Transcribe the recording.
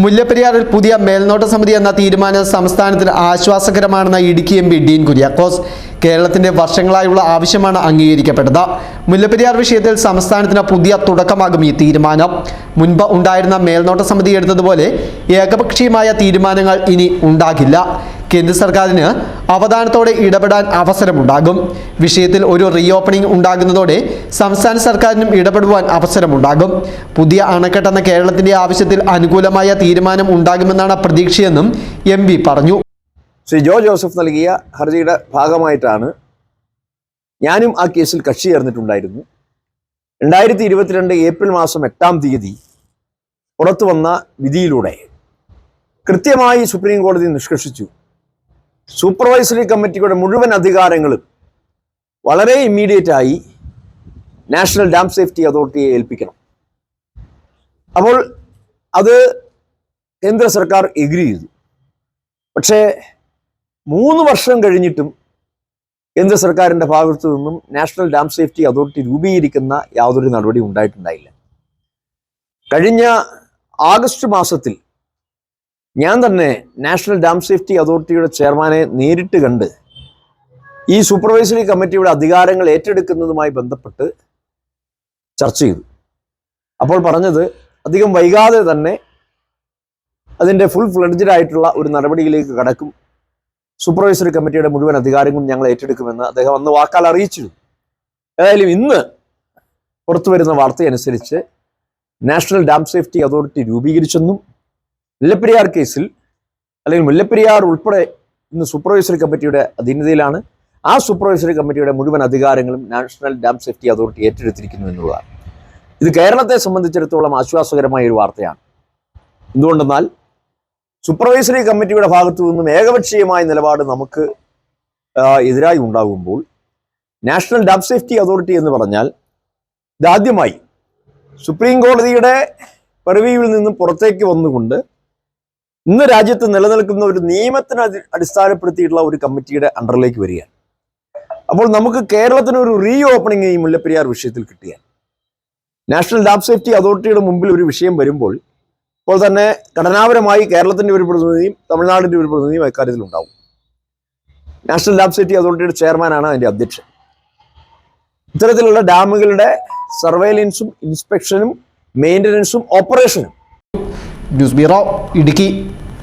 മുല്ലപ്പെരിയാറിൽ പുതിയ മേൽനോട്ട സമിതി എന്ന തീരുമാനം സംസ്ഥാനത്തിന് ആശ്വാസകരമാണെന്ന ഇടുക്കി എം പി ഡീൻ കുര്യാക്കോസ്. കേരളത്തിന്റെ വർഷങ്ങളായുള്ള ആവശ്യമാണ് അംഗീകരിക്കപ്പെട്ടത്. മുല്ലപ്പെരിയാർ വിഷയത്തിൽ സംസ്ഥാനത്തിന് പുതിയ തുടക്കമാകും ഈ തീരുമാനം. മുൻപ് ഉണ്ടായിരുന്ന മേൽനോട്ട സമിതി എടുത്തതുപോലെ ഏകപക്ഷീയമായ തീരുമാനങ്ങൾ ഇനി ഉണ്ടാകില്ല. കേന്ദ്ര സർക്കാരിന് അവധാനത്തോടെ ഇടപെടാൻ അവസരമുണ്ടാകും. വിഷയത്തിൽ ഒരു റീഓപ്പണിംഗ് ഉണ്ടാകുന്നതോടെ സംസ്ഥാന സർക്കാരിനും ഇടപെടുവാൻ അവസരമുണ്ടാകും. പുതിയ അണക്കെട്ടെന്ന കേരളത്തിന്റെ ആവശ്യത്തിൽ അനുകൂലമായ തീരുമാനം ഉണ്ടാകുമെന്നാണ് പ്രതീക്ഷയെന്നും എം പി പറഞ്ഞു. ശ്രീ ജോ ജോസഫ് നൽകിയ ഹർജിയുടെ ഭാഗമായിട്ടാണ് ഞാനും ആ കേസിൽ കക്ഷി ചേർന്നിട്ടുണ്ടായിരുന്നു. 2022 ഏപ്രിൽ മാസം 8-ാം തീയതി പുറത്തു വന്ന വിധിയിലൂടെ കൃത്യമായി സുപ്രീം കോടതി നിഷ്കർഷിച്ചു, സൂപ്പർവൈസറി കമ്മിറ്റിയുടെ മുഴുവൻ അധികാരങ്ങളും വളരെ ഇമ്മീഡിയറ്റായി നാഷണൽ ഡാം സേഫ്റ്റി അതോറിറ്റിയെ ഏൽപ്പിക്കണം. അപ്പോൾ അത് കേന്ദ്ര സർക്കാർ എഗ്രി ചെയ്തു. പക്ഷേ 3 വർഷം കഴിഞ്ഞിട്ടും കേന്ദ്ര സർക്കാരിൻ്റെ ഭാഗത്തു നിന്നും നാഷണൽ ഡാം സേഫ്റ്റി അതോറിറ്റി രൂപീകരിക്കുന്ന യാതൊരു നടപടി ഉണ്ടായിട്ടുണ്ടായില്ല. കഴിഞ്ഞ ആഗസ്റ്റ് മാസത്തിൽ ഞാൻ തന്നെ നാഷണൽ ഡാം സേഫ്റ്റി അതോറിറ്റിയുടെ ചെയർമാനെ നേരിട്ട് കണ്ട് ഈ സൂപ്പർവൈസറി കമ്മിറ്റിയുടെ അധികാരങ്ങൾ ഏറ്റെടുക്കുന്നതുമായി ബന്ധപ്പെട്ട് ചർച്ച ചെയ്തു. അപ്പോൾ പറഞ്ഞത് അധികം വൈകാതെ തന്നെ അതിൻ്റെ ഫുൾ ഫ്ലെഡ്ജഡ് ആയിട്ടുള്ള ഒരു നടപടിയിലേക്ക് കടക്കും, സൂപ്പർവൈസറി കമ്മിറ്റിയുടെ മുഴുവൻ അധികാരങ്ങളും ഞങ്ങൾ ഏറ്റെടുക്കുമെന്ന് അദ്ദേഹം അന്ന് വാക്കാൽ അറിയിച്ചിരുന്നു. ഏതായാലും ഇന്ന് പുറത്തു വരുന്ന വാർത്തയനുസരിച്ച് നാഷണൽ ഡാം സേഫ്റ്റി അതോറിറ്റി രൂപീകരിച്ചെന്നും മുല്ലപ്പെരിയാർ കേസിൽ അല്ലെങ്കിൽ മുല്ലപ്പെരിയാർ ഉൾപ്പെടെ ഇന്ന് സൂപ്പർവൈസറി കമ്മിറ്റിയുടെ അധീനതയിലാണ്. ആ സൂപ്പർവൈസറി കമ്മിറ്റിയുടെ മുഴുവൻ അധികാരങ്ങളും നാഷണൽ ഡാം സേഫ്റ്റി അതോറിറ്റി ഏറ്റെടുത്തിരിക്കുന്നു എന്നുള്ളതാണ്. ഇത് കേരളത്തെ സംബന്ധിച്ചിടത്തോളം ആശ്വാസകരമായ ഒരു വാർത്തയാണ്. എന്തുകൊണ്ടെന്നാൽ സൂപ്പർവൈസറി കമ്മിറ്റിയുടെ ഭാഗത്തു നിന്നും ഏകപക്ഷീയമായ നിലപാട് നമുക്ക് എതിരായി ഉണ്ടാകുമ്പോൾ നാഷണൽ ഡാം സേഫ്റ്റി അതോറിറ്റി എന്ന് പറഞ്ഞാൽ ഇതാദ്യമായി സുപ്രീം കോടതിയുടെ പരിധിയിൽ നിന്നും പുറത്തേക്ക് വന്നുകൊണ്ട് ഇന്ന് രാജ്യത്ത് നിലനിൽക്കുന്ന ഒരു നിയമത്തിന് അടിസ്ഥാനപ്പെടുത്തിയിട്ടുള്ള ഒരു കമ്മിറ്റിയുടെ അണ്ടറിലേക്ക് വരികയാണ്. അപ്പോൾ നമുക്ക് കേരളത്തിന് ഒരു റീ ഓപ്പണിംഗ് ഈ മുല്ലപ്പെരിയാർ വിഷയത്തിൽ കിട്ടിയാൽ നാഷണൽ ഡാം സേഫ്റ്റി അതോറിറ്റിയുടെ മുമ്പിൽ ഒരു വിഷയം വരുമ്പോൾ ഇപ്പോൾ തന്നെ ഘടനാപരമായി കേരളത്തിൻ്റെ ഒരു പ്രതിനിധിയും തമിഴ്നാടിൻ്റെ ഒരു പ്രതിനിധിയും അക്കാര്യത്തിൽ ഉണ്ടാവും. നാഷണൽ ഡാം സേഫ്റ്റി അതോറിറ്റിയുടെ ചെയർമാനാണ് അതിൻ്റെ അധ്യക്ഷൻ. ഇത്തരത്തിലുള്ള ഡാമുകളുടെ സർവൈലൻസും ഇൻസ്പെക്ഷനും മെയിൻ്റനൻസും ഓപ്പറേഷനും. News bureau, Idukki.